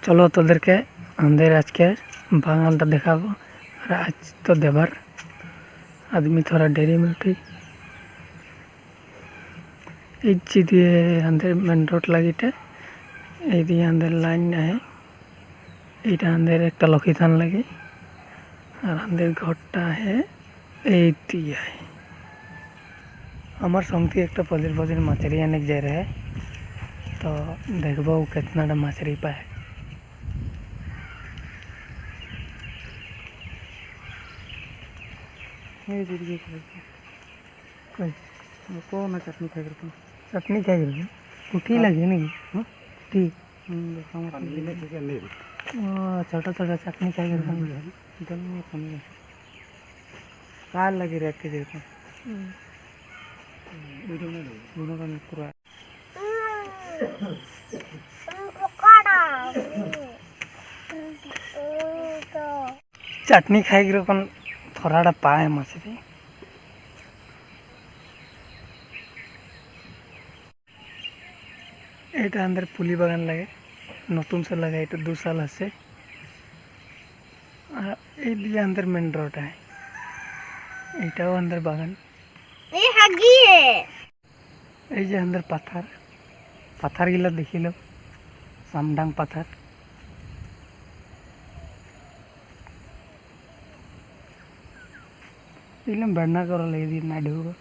চলো তোদেরকে আমাদের আজকে বাগানটা দেখাবো। আর আজ তো দেবার आदमी थोड़ा डेरी में उठी दिए अंदर मेन रोड लगे दिए अंदर लाइन है ये अंदर एक लक्ष्मी थान लगे और अंदर घरटा है दिए हमार संगती एक पजिर पजिर माछारी आने जा रहे है तो देखो कितना माछारी पाए। कौन चटनी खाई चटनी खाई उठी लगे नहीं छोटा छोटा चटनी खाई कार लगी रेट के जैसे चटनी खाई थोड़ा पाए मछली এটা अंदर पुली बागान लगे नतून से लगा ये 2 साल আছে दिए अंदर मेन रोड है एटाও अंदर बागान ये अंदर पाथर पाथर गिला देखिल सामडांग पाथर इलम बड़ना कर लगे ना ढूंढो